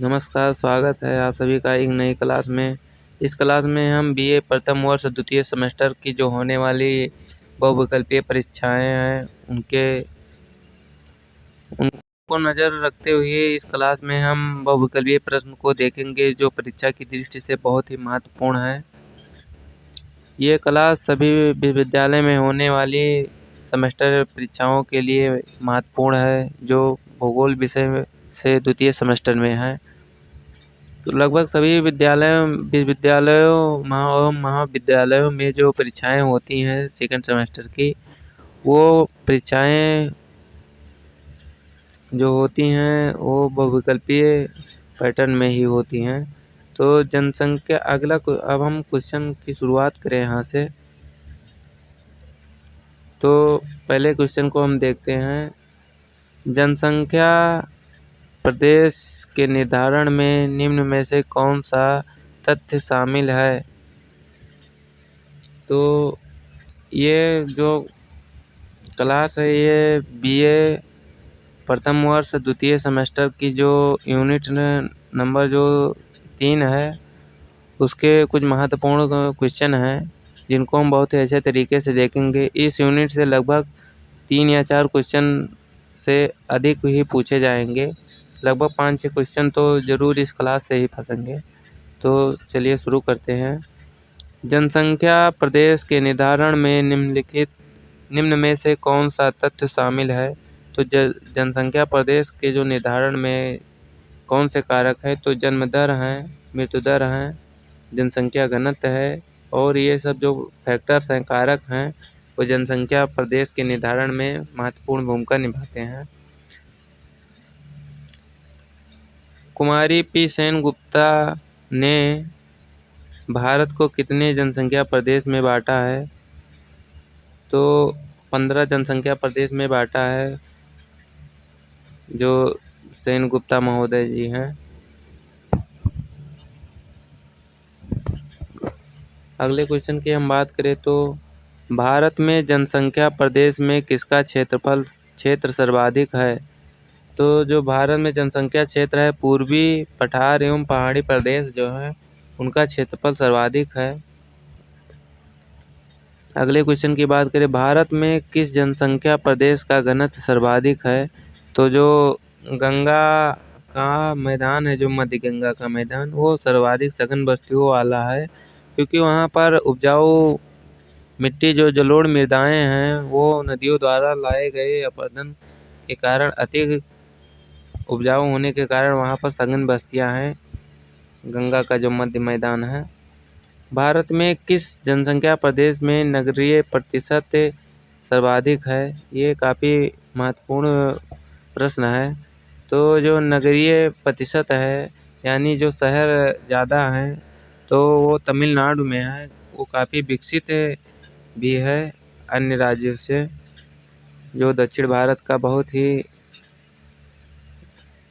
नमस्कार, स्वागत है आप सभी का एक नई क्लास में। इस क्लास में हम बीए प्रथम वर्ष द्वितीय सेमेस्टर की जो होने वाली बहुविकल्पीय परीक्षाएं हैं उनको नज़र रखते हुए इस क्लास में हम बहुविकल्पीय प्रश्न को देखेंगे जो परीक्षा की दृष्टि से बहुत ही महत्वपूर्ण है। ये क्लास सभी विश्वविद्यालय में होने वाली सेमेस्टर परीक्षाओं के लिए महत्वपूर्ण है जो भूगोल विषय से द्वितीय सेमेस्टर में है। तो लगभग सभी विश्वविद्यालयों महाविद्यालयों में जो परीक्षाएं होती हैं सेकंड सेमेस्टर की, वो परीक्षाएं जो होती हैं वो बहुविकल्पीय पैटर्न में ही होती हैं। तो जनसंख्या अब हम क्वेश्चन की शुरुआत करें यहाँ से। तो पहले क्वेश्चन को हम देखते हैं। जनसंख्या प्रदेश के निर्धारण में निम्न में से कौन सा तथ्य शामिल है? तो ये जो क्लास है ये बीए प्रथम वर्ष द्वितीय सेमेस्टर की जो यूनिट नंबर जो 3 है उसके कुछ महत्वपूर्ण क्वेश्चन हैं जिनको हम बहुत ही अच्छे तरीके से देखेंगे। इस यूनिट से लगभग 3 या 4 क्वेश्चन से अधिक ही पूछे जाएंगे। लगभग 5-6 क्वेश्चन तो ज़रूर इस क्लास से ही फंसेंगे। तो चलिए शुरू करते हैं। जनसंख्या प्रदेश के निर्धारण में निम्न में से कौन सा तथ्य शामिल है? तो जनसंख्या प्रदेश के जो निर्धारण में कौन से कारक है? तो जन्म दर हैं, मृत्यु दर हैं, जनसंख्या घनत्व है, और ये सब जो फैक्टर्स हैं, कारक हैं, वो जनसंख्या प्रदेश के निर्धारण में महत्वपूर्ण भूमिका निभाते हैं। कुमारी पी सेनगुप्ता ने भारत को कितने जनसंख्या प्रदेश में बांटा है? तो 15 जनसंख्या प्रदेश में बांटा है जो सेनगुप्ता महोदय जी हैं। अगले क्वेश्चन की हम बात करें तो भारत में जनसंख्या प्रदेश में किसका क्षेत्र सर्वाधिक है? तो जो भारत में जनसंख्या क्षेत्र है पूर्वी पठार एवं पहाड़ी प्रदेश जो है उनका क्षेत्रफल सर्वाधिक है। अगले क्वेश्चन की बात करें, भारत में किस जनसंख्या प्रदेश का घनत्व सर्वाधिक है? तो जो गंगा का मैदान है, जो मध्य गंगा का मैदान, वो सर्वाधिक सघन बस्तियों वाला है क्योंकि वहाँ पर उपजाऊ मिट्टी जो जलोढ़ मृदाएं हैं वो नदियों द्वारा लाए गए अपरदन के कारण अधिक उपजाऊ होने के कारण वहाँ पर सघन बस्तियाँ हैं, गंगा का जो मध्य मैदान है। भारत में किस जनसंख्या प्रदेश में नगरीय प्रतिशत सर्वाधिक है? ये काफ़ी महत्वपूर्ण प्रश्न है। तो जो नगरीय प्रतिशत है यानी जो शहर ज़्यादा हैं तो वो तमिलनाडु में है। वो काफ़ी विकसित भी है अन्य राज्यों से, जो दक्षिण भारत का बहुत ही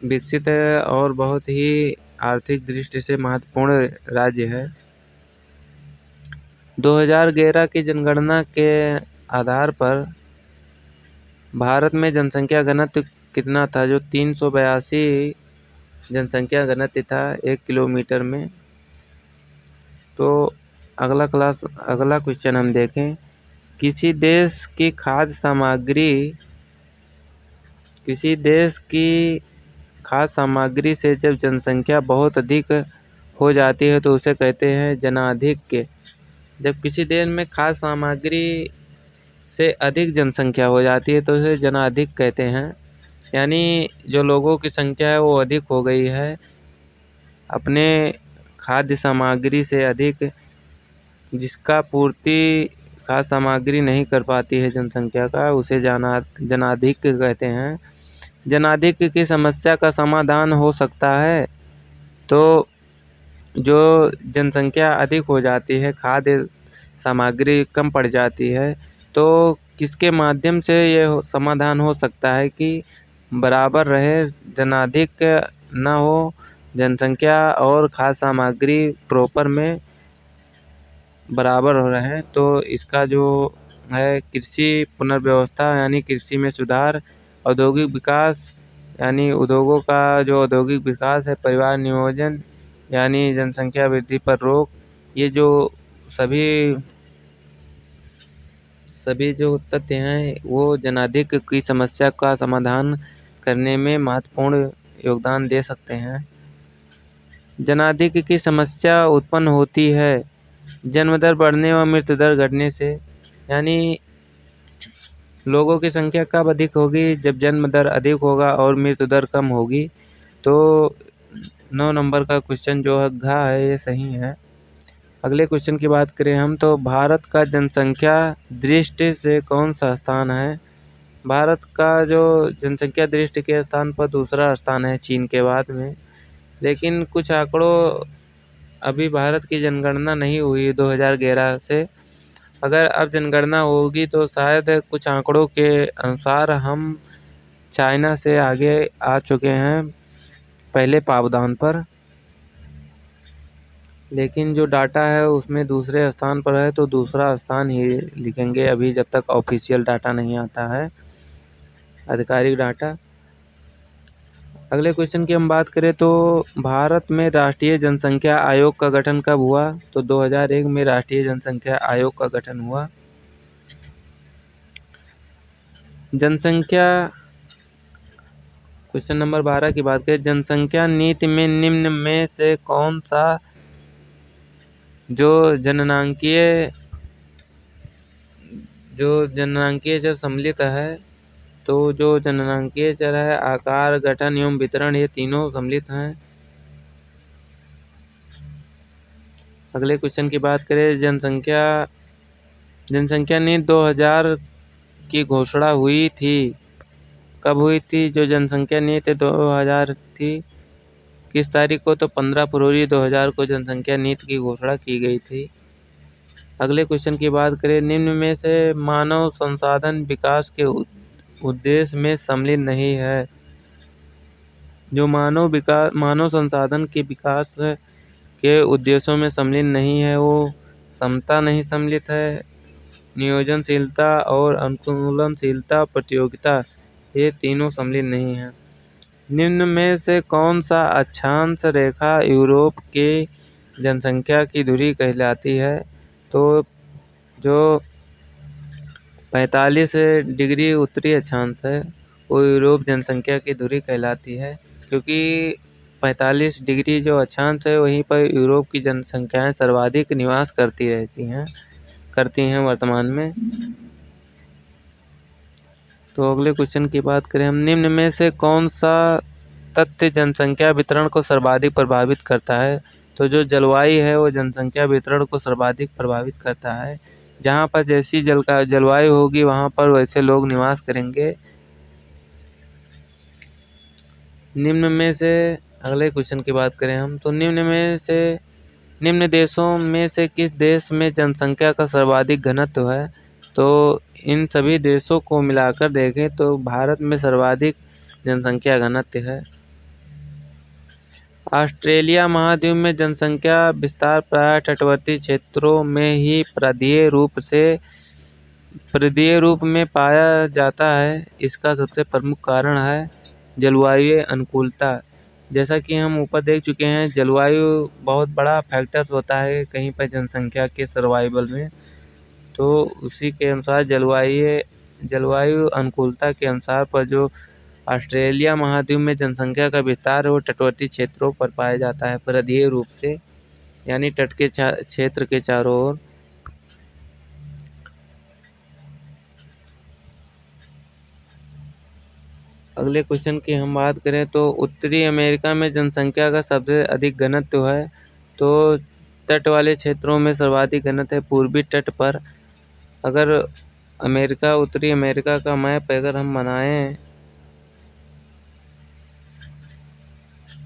विकसित है और बहुत ही आर्थिक दृष्टि से महत्वपूर्ण राज्य है। 2011 की जनगणना के आधार पर भारत में जनसंख्या घनत्व कितना था? जो 382 जनसंख्या घनत्व था 1 किलोमीटर में। तो अगला क्वेश्चन हम देखें। किसी देश की खाद्य सामग्री से जब जनसंख्या बहुत अधिक हो जाती है तो उसे कहते हैं जनाधिक्य। जब किसी देश में खाद्य सामग्री से अधिक जनसंख्या हो जाती है तो उसे जनाधिक्य कहते हैं। यानी जो लोगों की संख्या है वो अधिक हो गई है, अपने खाद्य सामग्री से अधिक, जिसका पूर्ति खाद्य सामग्री नहीं कर पाती है जनसंख्या का, उसे जनाधिक्य कहते हैं। जनाधिक्य की समस्या का समाधान हो सकता है। तो जो जनसंख्या अधिक हो जाती है, खाद्य सामग्री कम पड़ जाती है, तो किसके माध्यम से ये समाधान हो सकता है कि बराबर रहे, जनाधिक्य न हो, जनसंख्या और खाद्य सामग्री प्रॉपर में बराबर हो रहे। तो इसका जो है कृषि पुनर्व्यवस्था यानी कृषि में सुधार, औद्योगिक विकास यानी उद्योगों का जो औद्योगिक विकास है, परिवार नियोजन यानी जनसंख्या वृद्धि पर रोक, ये जो सभी जो तथ्य हैं वो जनाधिक्य की समस्या का समाधान करने में महत्वपूर्ण योगदान दे सकते हैं। जनाधिक्य की समस्या उत्पन्न होती है जन्म दर बढ़ने व मृत्यु दर घटने से। यानी लोगों की संख्या कब अधिक होगी? जब जन्म दर अधिक होगा और मृत्यु दर कम होगी। तो 9 नंबर का क्वेश्चन जो है घ है, ये सही है। अगले क्वेश्चन की बात करें हम तो भारत का जनसंख्या दृष्टि से कौन सा स्थान है? भारत का जो जनसंख्या दृष्टि के स्थान पर दूसरा स्थान है चीन के बाद में। लेकिन कुछ आंकड़ों, अभी भारत की जनगणना नहीं हुई 2011 से। अगर अब जनगणना होगी तो शायद कुछ आंकड़ों के अनुसार हम चाइना से आगे आ चुके हैं पहले पावदान पर, लेकिन जो डाटा है उसमें दूसरे स्थान पर है, तो दूसरा स्थान ही लिखेंगे अभी जब तक ऑफिशियल डाटा नहीं आता है, आधिकारिक डाटा। अगले क्वेश्चन की हम बात करें तो भारत में राष्ट्रीय जनसंख्या आयोग का गठन कब हुआ? तो 2001 में राष्ट्रीय जनसंख्या आयोग का गठन हुआ। जनसंख्या, क्वेश्चन नंबर 12 की बात करें, जनसंख्या नीति में निम्न में से कौन सा जो जननांकीय चर सम्मिलित है? तो जो जननांकीय चर है आकार, गठन एवं वितरण, ये तीनों सम्मिलित हैं। अगले क्वेश्चन की बात करें, जनसंख्या नीति 2000 की घोषणा हुई थी, कब हुई थी? जो जनसंख्या नीति 2000 थी, किस तारीख को? तो 15 फरवरी 2000 को जनसंख्या नीति की घोषणा की गई थी। अगले क्वेश्चन की बात करें, निम्न में से मानव संसाधन विकास के उद्देश्य में सम्मिलित नहीं है। जो मानव संसाधन के विकास के उद्देश्यों में सम्मिलित नहीं है वो समता नहीं सम्मिलित है, नियोजनशीलता और अनुकूलनशीलता, प्रतियोगिता, ये तीनों सम्मिलित नहीं है। निम्न में से कौन सा अक्षांश रेखा यूरोप के जनसंख्या की धुरी कहलाती है? तो जो 45 डिग्री उत्तरी अक्षांश है वो यूरोप जनसंख्या की धुरी कहलाती है, क्योंकि 45 डिग्री जो अक्षांश है वहीं पर यूरोप की जनसंख्याएं सर्वाधिक निवास करती हैं वर्तमान में। तो अगले क्वेश्चन की बात करें हम, निम्न में से कौन सा तथ्य जनसंख्या वितरण को सर्वाधिक प्रभावित करता है? तो जो जलवायु है वो जनसंख्या वितरण को सर्वाधिक प्रभावित करता है। जहाँ पर जैसी जलवायु होगी वहाँ पर वैसे लोग निवास करेंगे। निम्न में से, अगले क्वेश्चन की बात करें हम तो निम्न देशों में से किस देश में जनसंख्या का सर्वाधिक घनत्व है? तो इन सभी देशों को मिलाकर देखें तो भारत में सर्वाधिक जनसंख्या घनत्व है। ऑस्ट्रेलिया महाद्वीप में जनसंख्या विस्तार प्रायः तटवर्ती क्षेत्रों में ही परिधीय रूप में पाया जाता है। इसका सबसे प्रमुख कारण है जलवायु अनुकूलता। जैसा कि हम ऊपर देख चुके हैं, जलवायु बहुत बड़ा फैक्टर्स होता है कहीं पर जनसंख्या के सर्वाइवल में। तो उसी के अनुसार जलवायु अनुकूलता के अनुसार पर जो ऑस्ट्रेलिया महाद्वीप में जनसंख्या का विस्तार है वो तटवर्ती क्षेत्रों पर पाया जाता है परिधीय रूप से, यानी तट के क्षेत्र के चारों ओर। अगले क्वेश्चन की हम बात करें तो उत्तरी अमेरिका में जनसंख्या का सबसे अधिक घनत्व है। तो तट वाले क्षेत्रों में सर्वाधिक घनत्व है पूर्वी तट पर। अगर उत्तरी अमेरिका का मैप अगर हम बनाएं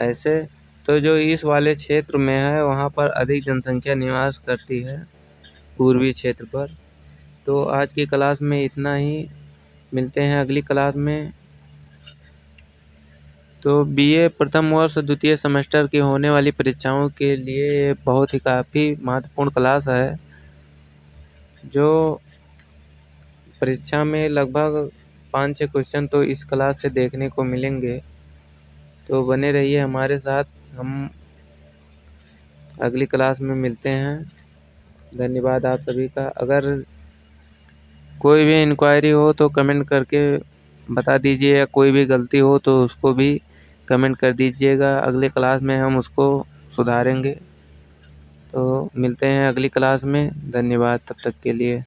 ऐसे, तो जो इस वाले क्षेत्र में है वहाँ पर अधिक जनसंख्या निवास करती है पूर्वी क्षेत्र पर। तो आज की क्लास में इतना ही, मिलते हैं अगली क्लास में। तो बीए प्रथम वर्ष द्वितीय सेमेस्टर की होने वाली परीक्षाओं के लिए बहुत ही काफ़ी महत्वपूर्ण क्लास है, जो परीक्षा में लगभग 5-6 क्वेश्चन तो इस क्लास से देखने को मिलेंगे। तो बने रहिए हमारे साथ। हम अगली क्लास में मिलते हैं। धन्यवाद आप सभी का। अगर कोई भी इंक्वायरी हो तो कमेंट करके बता दीजिए, या कोई भी गलती हो तो उसको भी कमेंट कर दीजिएगा। अगली क्लास में हम उसको सुधारेंगे। तो मिलते हैं अगली क्लास में। धन्यवाद तब तक के लिए।